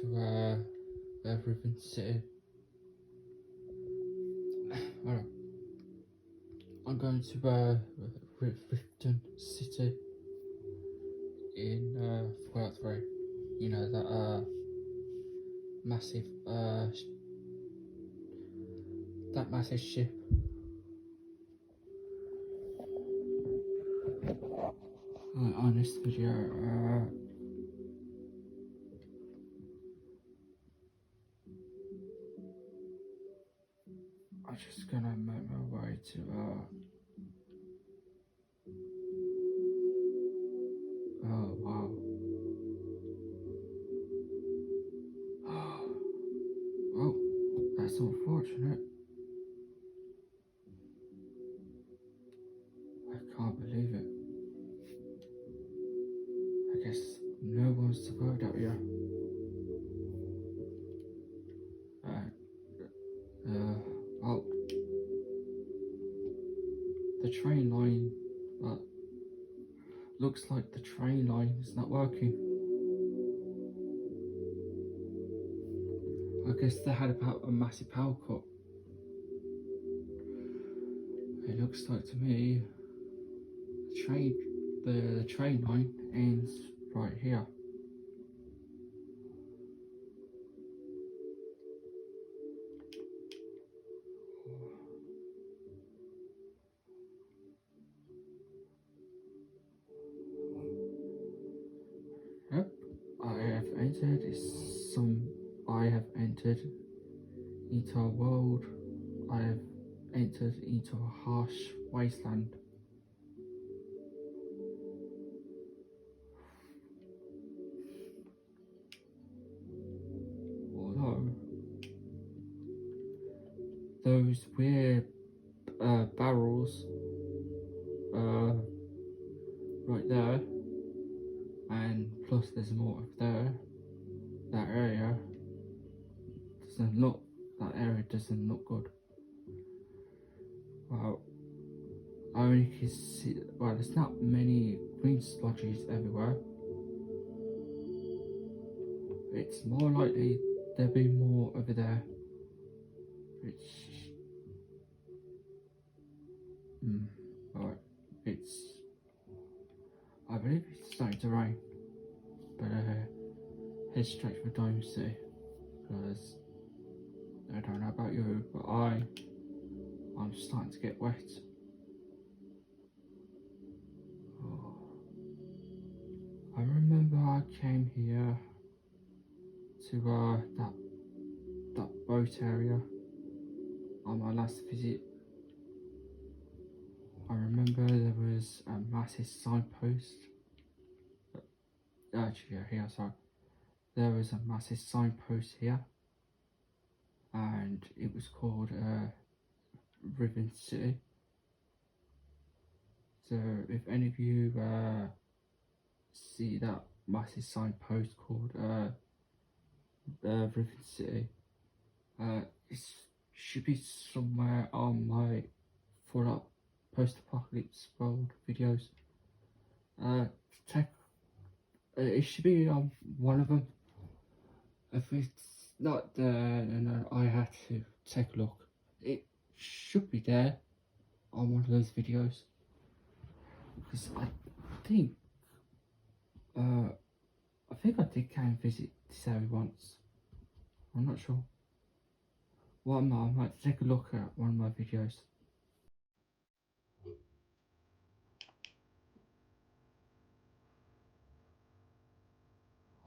to rivet city. Alright, I'm going to Riften City in Fallout 3. You know that massive that massive ship. On this video, I'm just gonna make my way to oh wow. Oh, that's unfortunate. I can't believe it. I guess no one's survived out here. Well, the train line, looks like the train line is not working. I guess they had a massive power cut. It looks like to me the train line ends right here. Yep, I have entered into a world. I have entered into a harsh wasteland. Although those weird barrels right there, and plus there's more up there. That area doesn't look good. Well, I only can see, well, there's not many green splotches everywhere. It's more likely there'll be more over there. Right, I believe it's starting to rain, but head straight for Dome City, because I don't know about you, but I'm starting to get wet. Oh. I remember I came here to that boat area on my last visit. I remember there was a massive signpost. Actually, here, sorry. There was a massive signpost here, and it was called Rivet City. So if any of you see that massive signpost called Rivet City, it should be somewhere on my Fallout post-apocalypse world videos. It should be on one of them. If it's not there, then I had to take a look. It should be there on one of those videos, because I think I did come and visit this area once. I'm not sure. Well, I might take a look at one of my videos.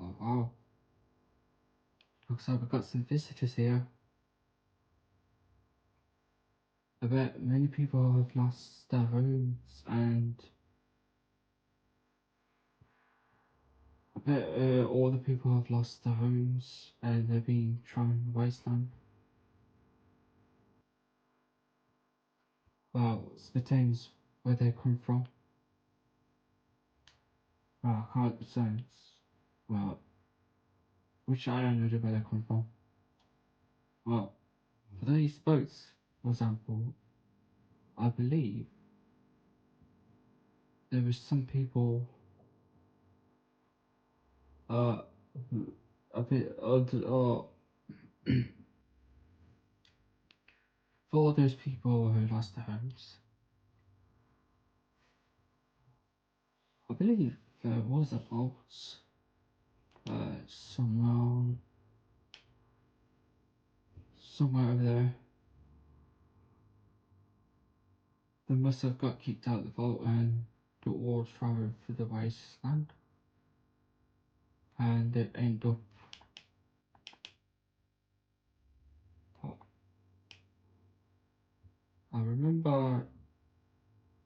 Oh wow. Looks like we've got some visitors here. I bet many people have lost their homes, and I bet all the people have lost their homes and they're being thrown in the wasteland. Well, it depends where they come from. Well, I can't sense. Well, which I don't know where they come from. Well, for these boats, for example, I believe there was some people who a bit odd. For all those people who lost their homes, I believe there was a box somewhere over there. They must have got kicked out of the vault and the war travelled through the wasteland, and they end up. I remember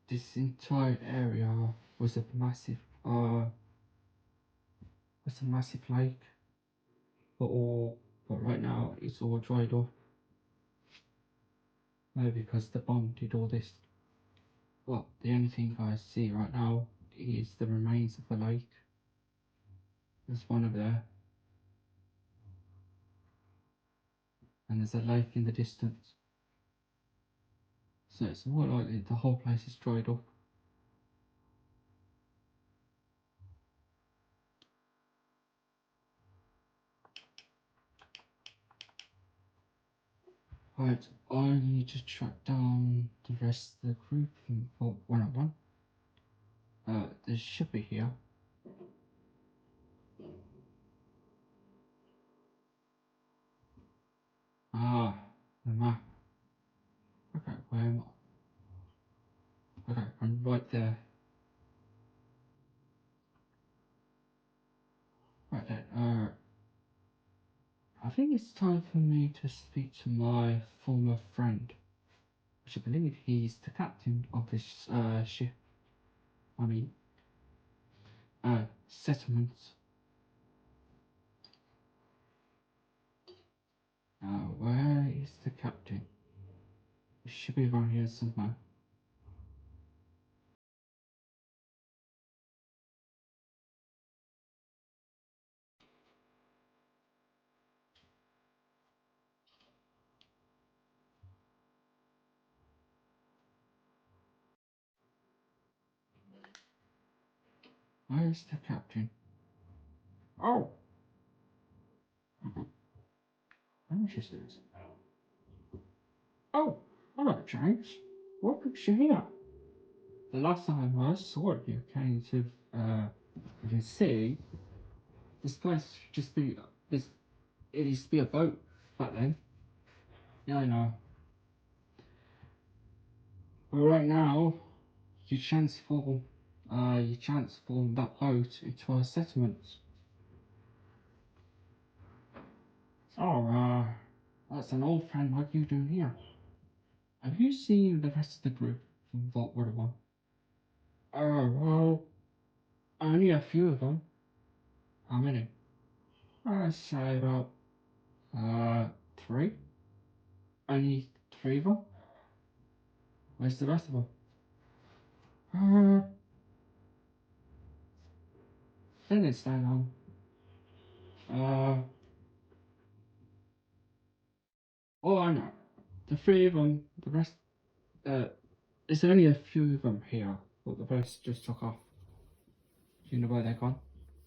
this entire area was a massive lake, but right now it's all dried up. Maybe because the bomb did all this. Well, the only thing I see right now is the remains of the lake. There's one over there, and there's a lake in the distance. So it's more likely the whole place is dried up. Right, I need to track down the rest of the group from Vault 101. They should be here. Ah, the map. Okay, where am I? Okay, I'm right there. Right there. I think it's time for me to speak to my former friend, which I believe he's the captain of this ship. I mean, settlement. Where is the captain? He should be around here somewhere. Where is the captain? Oh! Where is this? Oh! Hello, James. What brings you here? The last time I saw you came to the city, this place just be this. It used to be a boat back then. Yeah, I know. But right now, you you transform that boat into a settlement. Oh, that's an old friend like you doing here. Have you seen the rest of the group from Vault 101? Oh, well, only a few of them. How many? I'd say about, three. Only three of them? Where's the rest of them? Uh, they didn't stay long. Uh, oh, I know. The three of them, the rest, there's only a few of them here, but the rest just took off. Do you know where they're gone?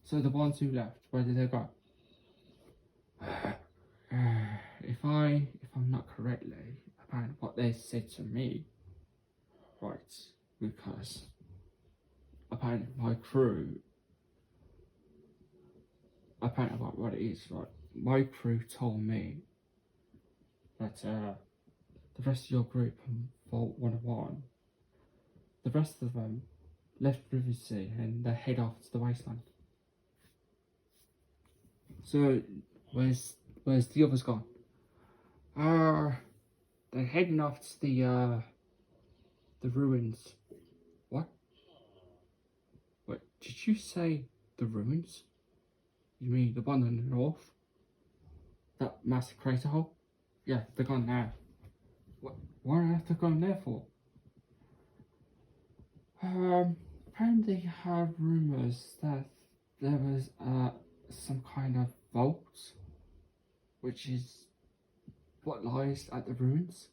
So the ones who left, where did they go? If I'm not correctly about what they said to me, right, because apparently my crew, apparently about what it is, right, my crew told me that the rest of your group in Vault 101, the rest of them left River Sea and they head off to the wasteland. So where's the others gone? They're heading off to the ruins. What? Wait, did you say the ruins? You mean the one in the north? That massive crater hole? Yeah, they're gone now. What on earth they're going there for? Apparently they have rumours that there was some kind of vault, which is what lies at the ruins.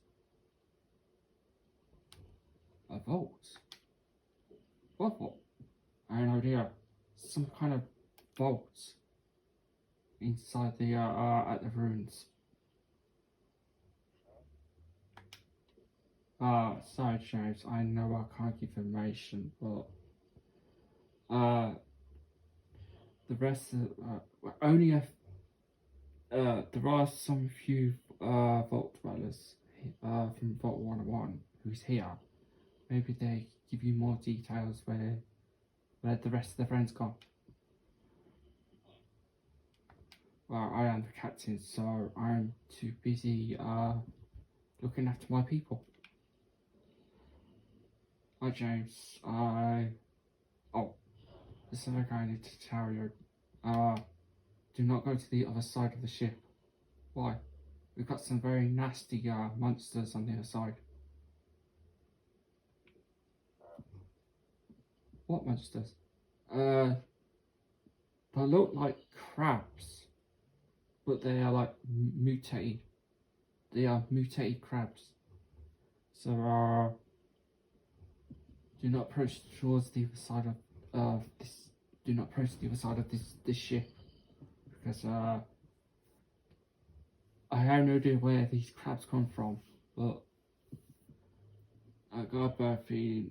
A vault? What vault? I have no idea. Some kind of vault inside the at the ruins. Sorry, James. I know I can't give information, but the rest of only if there are some few Vault Dwellers from Vault 101 who's here. Maybe they give you more details where the rest of the friends gone. Well, I am the captain, so I'm too busy looking after my people. Hi, James. There's something I need to tell you. Do not go to the other side of the ship. Why? We've got some very nasty monsters on the other side. What monsters? They look like crabs, but they are like mutated. They are mutated crabs. So do not approach towards the other side of this. Do not approach the other side of this ship, because I have no idea where these crabs come from, but I got a bird feeding.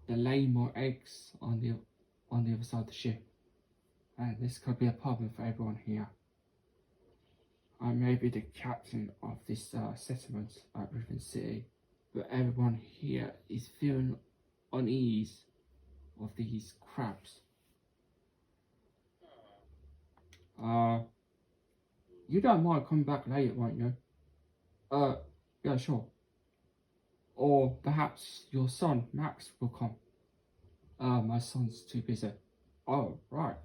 They lay more eggs on the other side of the ship, and this could be a problem for everyone here. I may be the captain of this settlement at Rivet City, but everyone here is feeling unease of these crabs. You don't mind coming back later, won't you? Yeah, sure. Or perhaps your son, Max, will come. My son's too busy. Oh, right.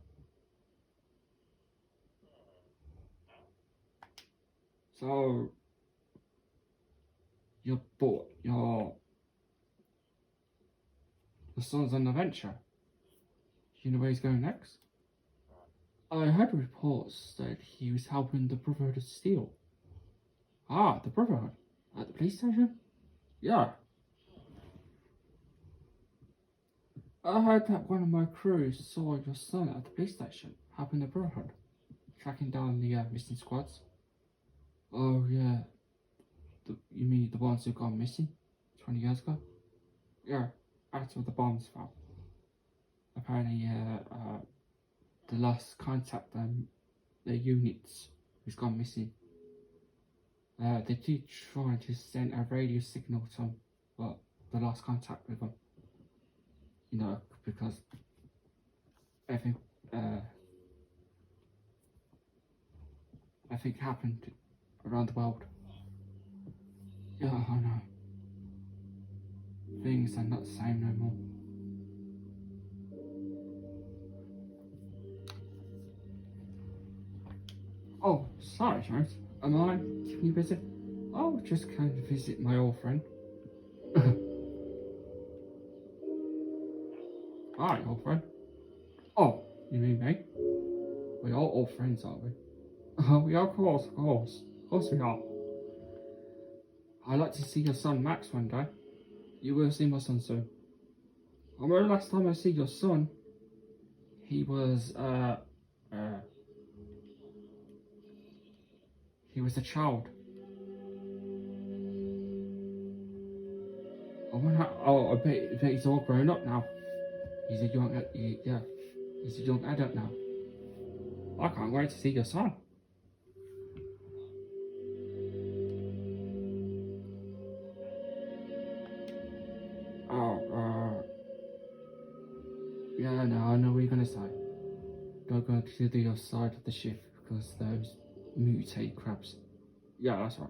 So, your son's on an adventure. Do you know where he's going next? I heard reports that he was helping the Brotherhood of Steel. Ah, the Brotherhood? At the police station? Yeah. I heard that one of my crews saw your son at the police station, helping the Brotherhood, tracking down the missing squads. Oh, yeah. You mean the ones who gone missing 20 years ago? Yeah, after the bombs fell. Apparently, the last contact the units who's gone missing. They did try to send a radio signal to them, but the last contact with them, you know, because everything happened around the world. Yeah, I know. Things are not the same no more. Oh, sorry, James. Am I keeping you busy? Oh, just came to visit my old friend. Hi, old friend. Oh, you mean me? We are old friends, aren't we? Oh, we are, of course, of course. Of course we are. I'd like to see your son Max one day. You will see my son soon. I remember last time I see your son, he was a child. I bet he's all grown up now. He's a young adult now. I can't wait to see your son. Yeah, no, I know what you're gonna say. Don't go to the other side of the ship because those mutate crabs. Yeah, that's right.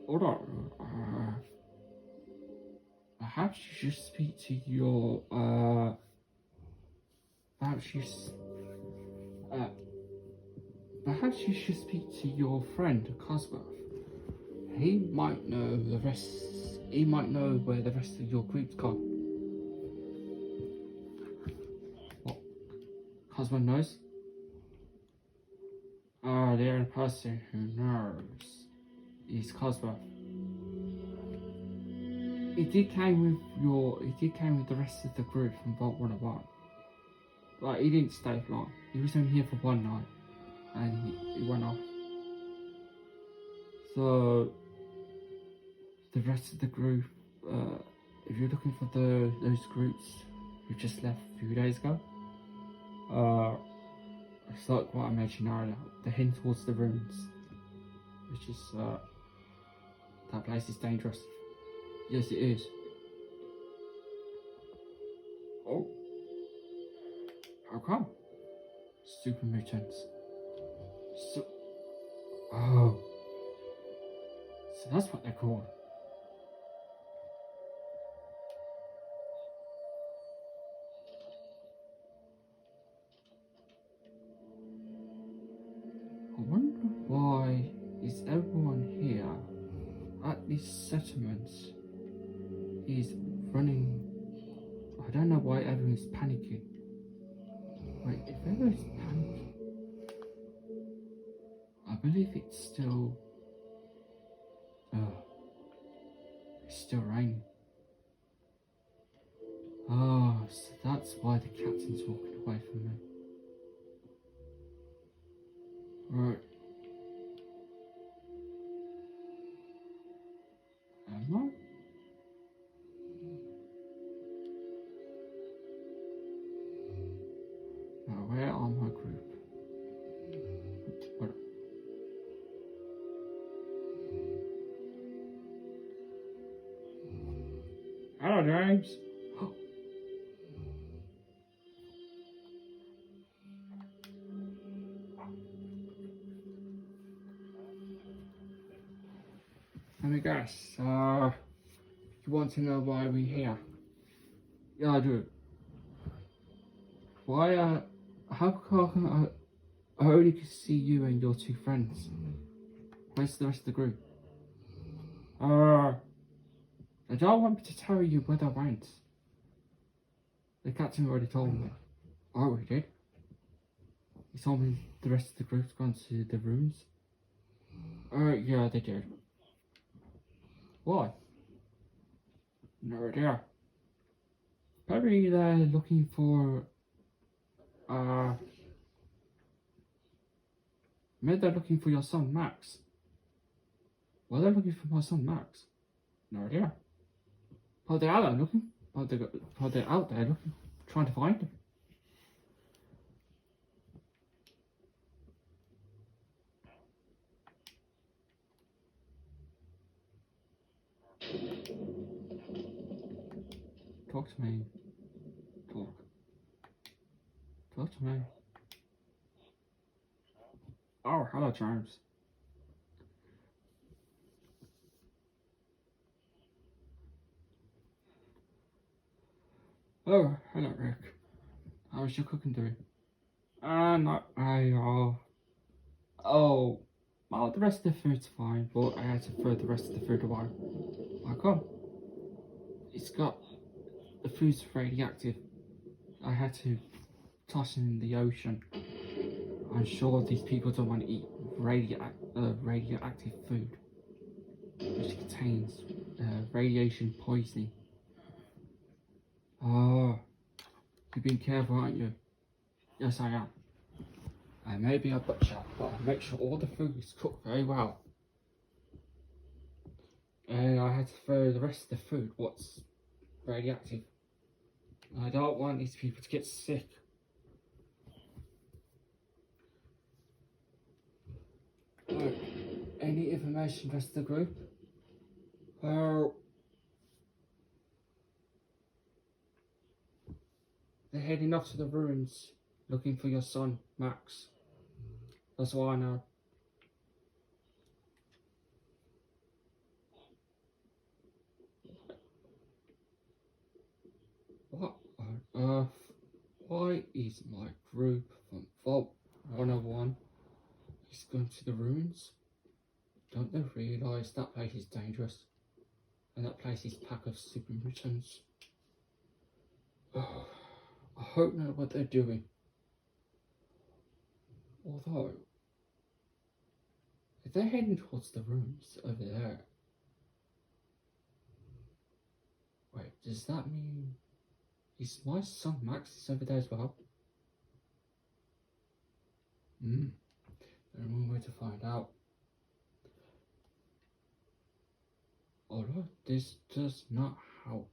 Hold on. Perhaps you should speak to your perhaps you should speak to your friend Cosworth. He might know the rest. He might know where the rest of your group's gone. What? Cosworth knows? The only person who knows is Cosworth. He did came with the rest of the group from Vault 101. Like, he didn't stay for long. He was only here for one night, and he went off. So the rest of the group, if you're looking for those groups who just left a few days ago, it's like what I mentioned earlier. They're heading towards the ruins, which is that place is dangerous. Yes, it is. Oh, how come? Super mutants. So, oh, so that's what they're called. I wonder why is everyone here at these settlements is running. I don't know why everyone's panicking. Wait, if everyone's panicking, I believe it's still raining. Oh, so that's why the captain's walking away from me. Right. Am I? Now, where are my group? What? Hello, James. Let me guess. You want to know why we're here? Yeah, I do. Why, how come I only can see you and your two friends? Where's the rest of the group? I don't want me to tell you where they went. The captain already told me. Oh, he did? He told me the rest of the group's gone to the rooms. Yeah, they did. Why? No idea. Probably they're looking for, maybe they're looking for your son, Max. Why are they looking for my son, Max? No idea. But they're out there looking. But they're out there looking, trying to find him. Talk to me. Talk to me. Oh, hello, James. Oh, hello, Rick. How's your cooking doing? Oh, well, the rest of the food's fine, but I had to throw the rest of the food away. How come? The food's radioactive. I had to toss it in the ocean. I'm sure these people don't want to eat radioactive food, which contains radiation poisoning. Oh, you're being careful, aren't you? Yes, I am. I may be a butcher, but I make sure all the food is cooked very well. And I had to throw the rest of the food, what's radioactive. I don't want these people to get sick. Any information, rest of the group? They're heading off to the ruins, looking for your son, Max. That's all I know. What on earth? Why is my group from Vault 101 is going to the ruins? Don't they realise that place is dangerous? And that place is packed of super mutants? I hope know what they're doing. Although, if they're heading towards the ruins over there, Does that mean is my son Max is over there as well? There's one way to find out. Although this does not help.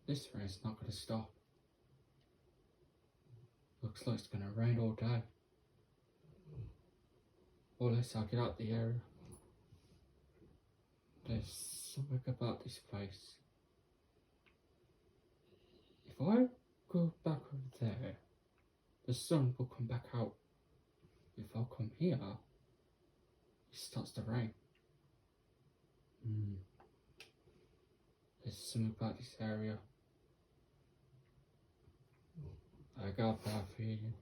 This rain's not going to stop. Looks like it's going to rain all day. Or unless I get out the area. There's something about this place. If I go back over there, the sun will come back out. If I come here, it starts to rain. There's something about this area. I got a bad feeling.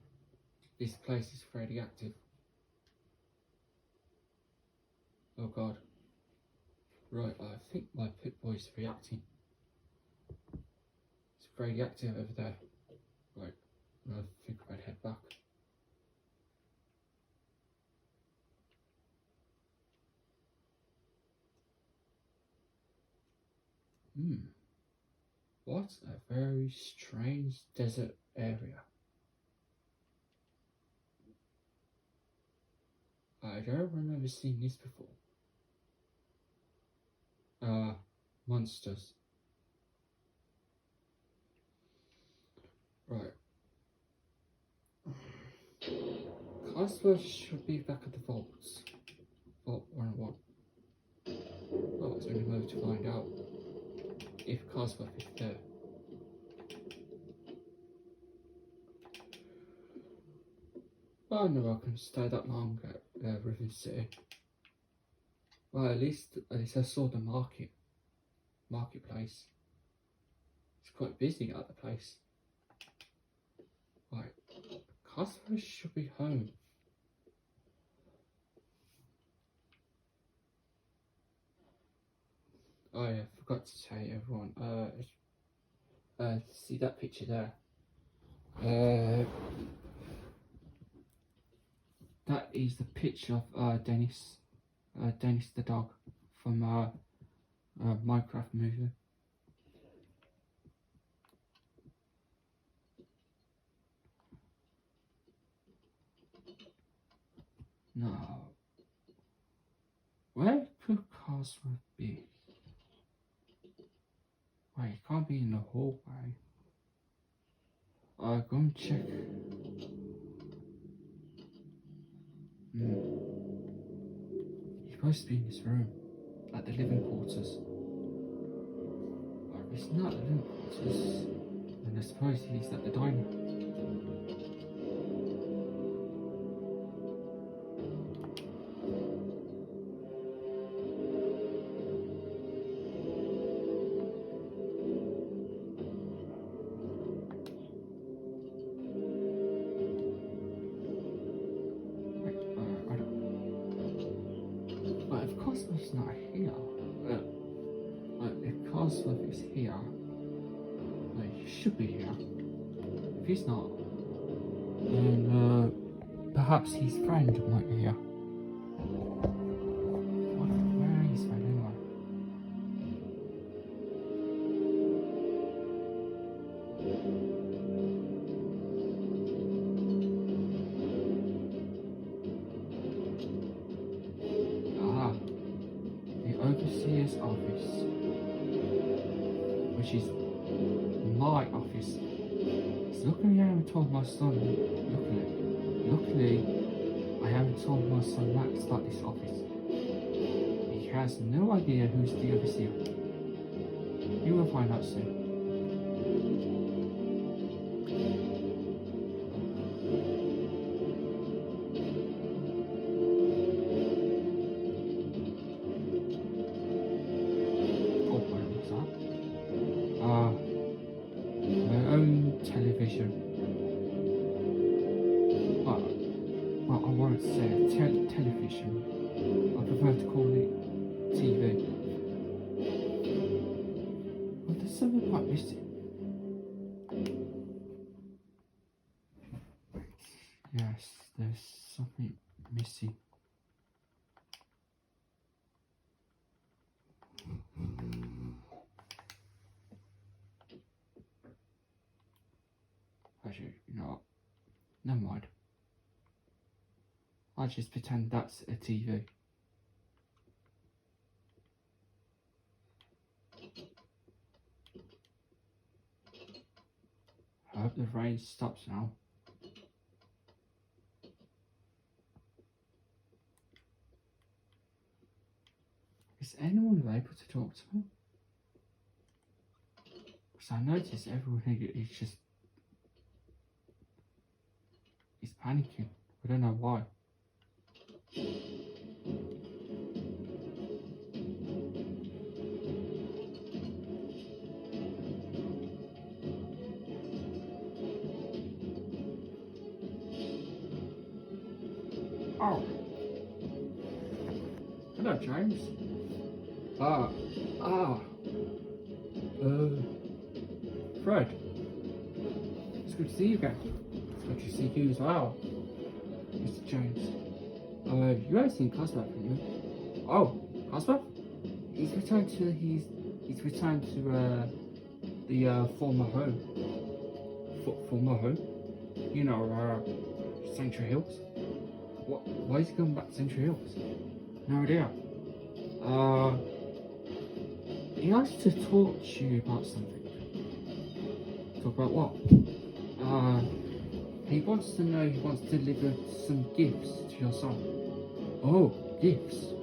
This place is radioactive. Oh god. Right, I think my pit boy is reacting. It's radioactive over there. Right, I think I'd head back. What a very strange desert area. I don't remember seeing this before. Monsters. Right. Casper should be back at the vaults. Vault 101. Well, it's only way to find out if Casper is there. I know I can stay that long at Rivet City. Well, at least I saw the marketplace. It's quite busy at the place. Right, Casper should be home. Oh yeah, forgot to say everyone. See that picture there? That is the picture of Dennis the dog from Minecraft movie. Now, where could Casper be? Wait, it can't be in the hallway. I'll go and check. He's supposed to be in this room, at the living quarters. Or if it's not the living quarters, then I suppose he's at the diner. But if Cosmo's not here, if Cosmo is here, he should be here. If he's not, then perhaps his friend might be here. Where is his friend anyway? Overseer's office, which is my office. So luckily I haven't told my son, luckily I haven't told my son Max about this office. He has no idea who's the overseer. He will find out soon. Television. Well, I won't say television. I prefer to call it TV. But there's something quite missing. Yes, there's something missing. Never mind. I'll just pretend that's a TV. I hope the rain stops now. Is anyone able to talk to me? Because I notice everyone is just... is panicking. I don't know why. Oh. Hello, James. Fred. It's good to see you again. It's good to see you as well, Mr. James. You haven't seen Cosmo, have you? Oh, Cosmo? He's returned to the former home. Former home? You know, Century Hills. Why is he going back to Century Hills? No idea. He asked to talk to you about something. Talk about what? He wants to know, he wants to deliver some gifts to your son. Oh, gifts.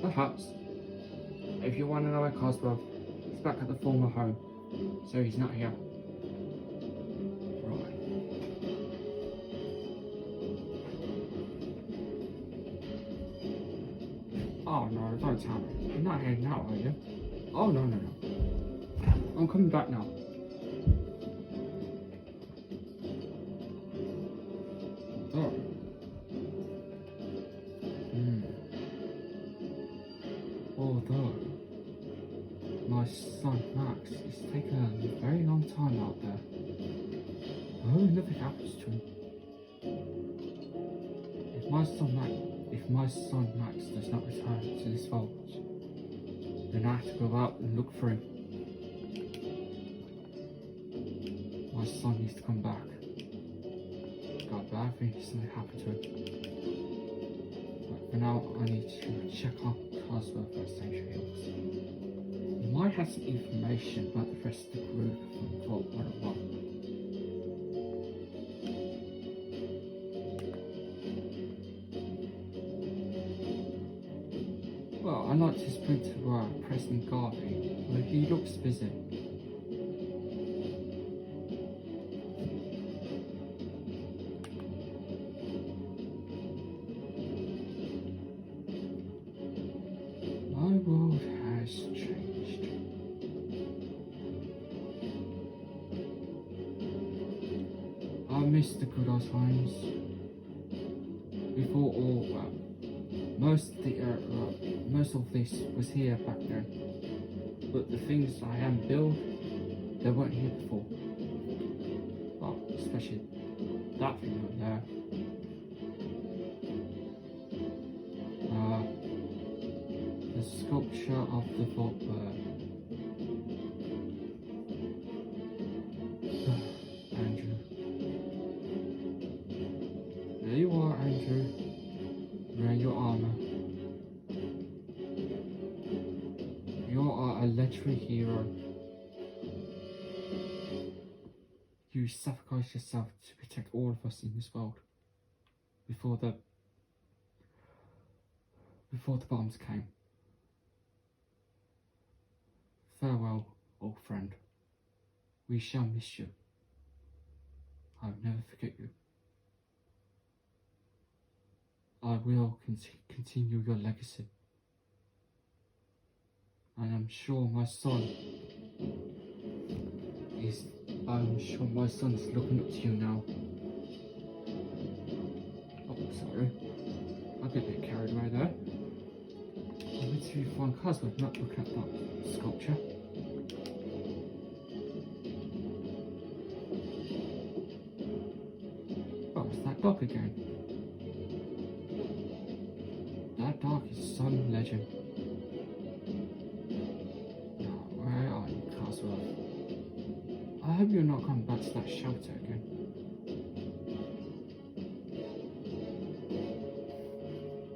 Perhaps. If you want to know where Cosmo, he's back at the former home, so he's not here. Right. Oh no, don't tell me. You're not here now, are you? Oh no. I'm coming back now. Oh. Although my son Max is taking a very long time out there. I hope nothing happens to him. If my son Max does not return to this vault, then I have to go out and look for him. My son needs to come back. God, but I think something happened to him. But for now, I need to check on Cosworth at Century Hills. He might have some information about the rest of the group from Vault 101. Well, I'd like to speak to President Garvey, but he looks busy. My world has changed. I miss the good old times. Before all, most of this was here back then. But the things I haven't built, they weren't here before. Well, especially that thing over there. The sculpture of the vault bird. Andrew. There you are, Andrew. Wear your armor. You are a legendary hero. You sacrificed yourself to protect all of us in this world. Before the bombs came. Farewell, old friend. We shall miss you. I will never forget you. I will continue your legacy. And I'm sure my son is looking up to you now. Oh, sorry. I get a bit carried away there. I went to find Cosworth, not looking at that sculpture. Oh, it's that dog again. That dog is some legend. Now, where are you, Cosworth? I hope you're not coming back to that shelter again.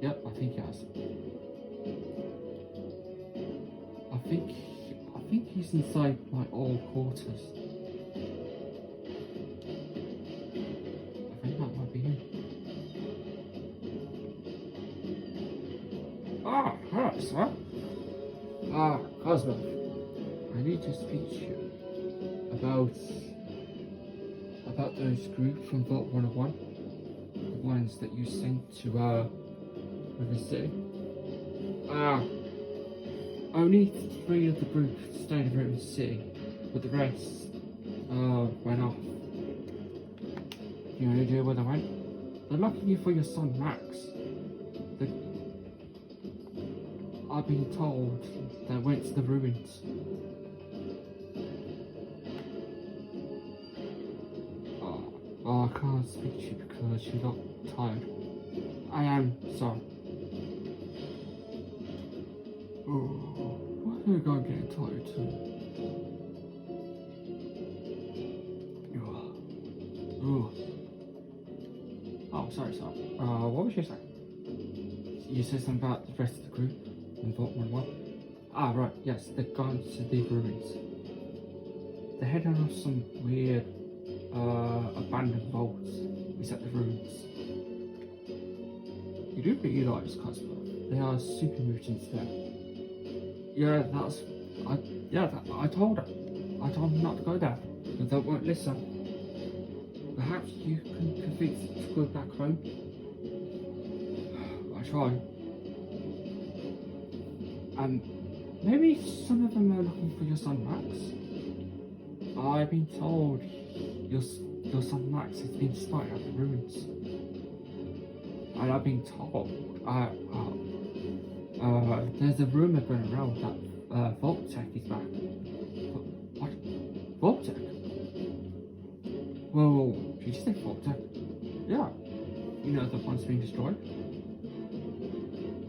Yep, I think he has. I think he's inside my old quarters. I think that might be him. Ah, hello, sir. Cosmo, I need to speak to you about those groups from Vault 101, the ones that you sent to River City. Only 3 of the group stayed in River City, but the rest went off. You know any idea where they went? They're looking you for your son Max. I've been told they went to the ruins. I can't speak to you because you look tired. I am sorry. Why do you guys getting tired too? Oh, sorry. What was you saying? You said something about the rest of the group in Vault 1-1? Ah, right, yes, they've gone to the ruins. They're heading off some weird, abandoned vaults beside the ruins. You do realise, Cosmo, there are super mutants there. Yeah, I told her. I told them not to go there, but they won't listen. Perhaps you can convince them to go back home? I tried. Maybe some of them are looking for your son Max. I've been told your son Max has been spotted at the ruins. And I've been told there's a rumour going around that Voltech is back. What? Voltech? Whoa, did you say Voltech? Yeah. You know the one's being destroyed?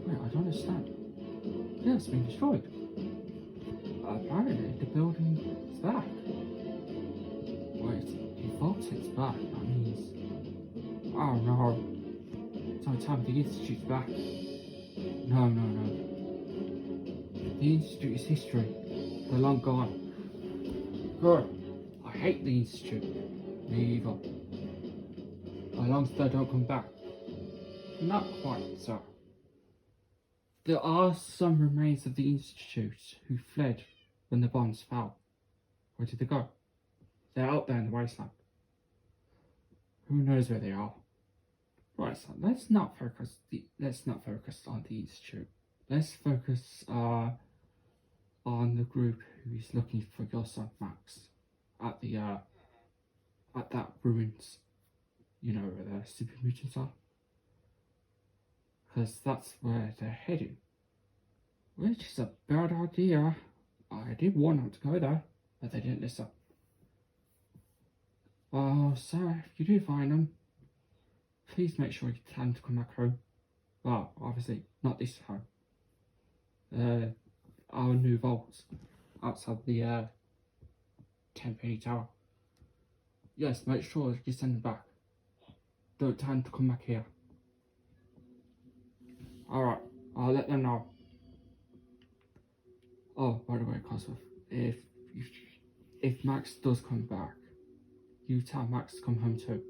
Wait, I don't understand. Yeah, it's been destroyed. Apparently the building is back. Wait, if Voltech's back, that means... Oh no. It's only time the Institute's back. No. The Institute is history. They're long gone. Good. I hate the Institute. Me either. As long as they don't come back. Not quite, sir. There are some remains of the Institute who fled when the bombs fell. Where did they go? They're out there in the wasteland. Who knows where they are? Right, so let's not focus on the Institute. Let's focus on the group who is looking for your son Max at the at that ruins. You know where the super mutants are? Because that's where they're heading. Which is a bad idea. I did warn them to go there, but they didn't listen. So if you do find them, please make sure you plan to come back home. Well, obviously, not this home. Our new vaults outside the 10-penny tower. Yes, make sure you send them back. Don't tend to come back here. Alright, I'll let them know. Oh, by the way, Cosworth, if Max does come back, you tell Max to come home too.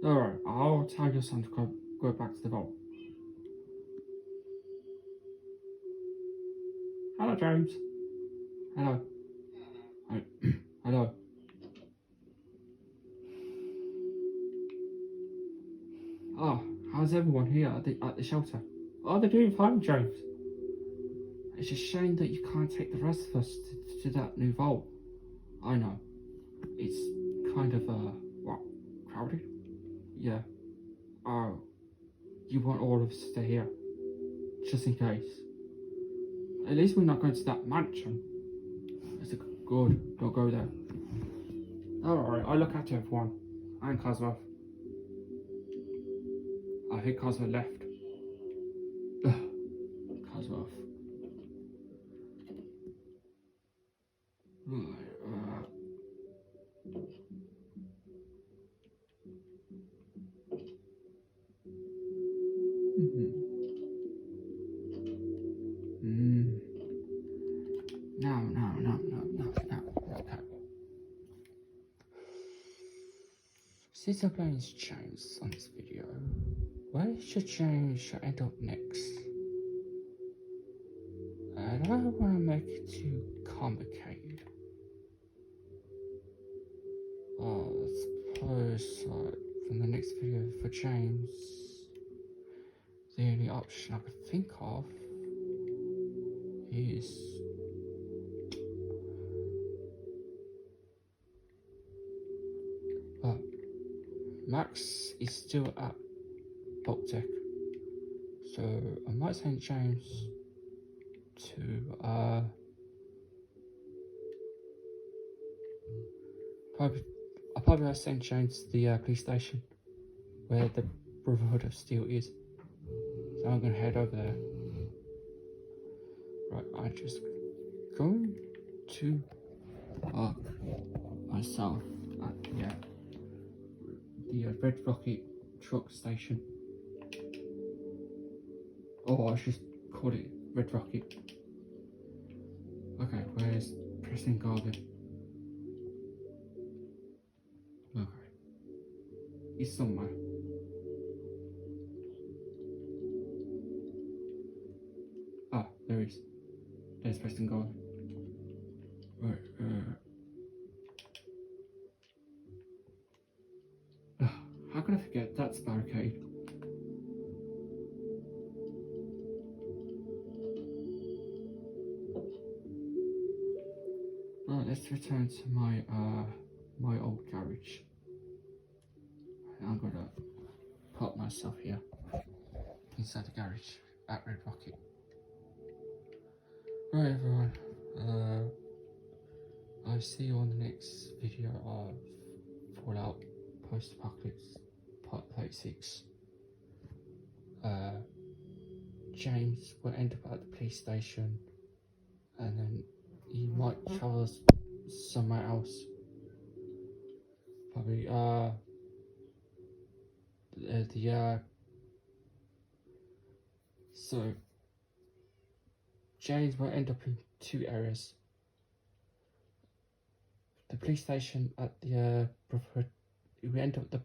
Alright, I'll tell your son to go back to the vault. Hello, James. Hello. Hello. Oh, how's everyone here at the shelter? Oh, they're doing fine, James. It's a shame that you can't take the rest of us to that new vault. I know. It's kind of, crowded? Yeah. Oh, you want all of us to stay here? Just in case. At least we're not going to that mansion. It's good. Don't go there. Alright, I'll look after everyone. And Cosworth. I think Cosworth left. Cosworth. since I'm playing as James on this video, where should James end up next? I don't want to make it too complicated. I suppose from the next video for James, the only option I could think of is Max is still at Bolt Tech, so I might send James to I'll probably send James to the police station where the Brotherhood of Steel is. So I'm gonna head over there. Right, I just going to park myself at the Red Rocket truck station. Oh, I should call it Red Rocket. Okay, where's Preston Garden? Okay, he's somewhere. Ah, there he is. There's Preston Garden. Right, how can I forget that's barricade? Right, let's return to my my old garage. I'm gonna put myself here inside the garage at Red Rocket. Right, everyone. I'll see you on the next video of Fallout Post-Apocalypse Part 36. James will end up at the police station, and then he might travel somewhere else. Probably so James will end up in two areas. The police station at the Brotherhood. It will end up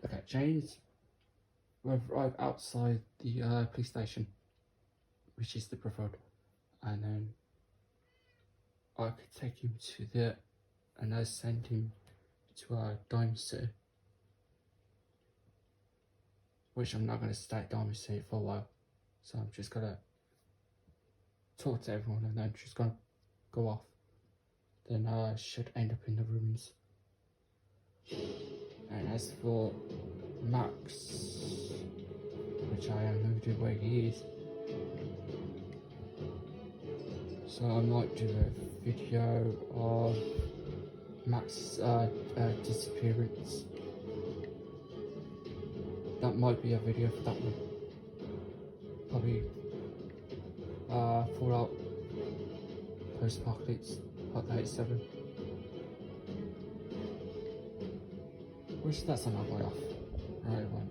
okay, James will arrive outside the police station, which is the Brotherhood, and then I could take him to there, and I send him to a Diamond City, which I'm not going to stay at Diamond City for a while, so I'm just gonna talk to everyone and then just gonna go off. Then I should end up in the ruins. And as for Max, which I have no idea where he is, so I might do a video of Max's disappearance. That might be a video for that one. Probably Fallout Post-Apocalypse Part 37. Which that's another way off. Right one.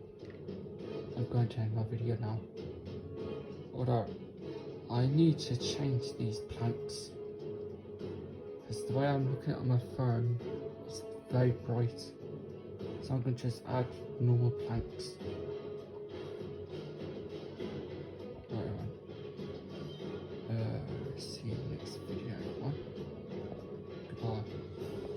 I'm going to end my video now. Although I need to change these planks, because the way I'm looking at my phone is very bright. So I'm going to just add normal planks.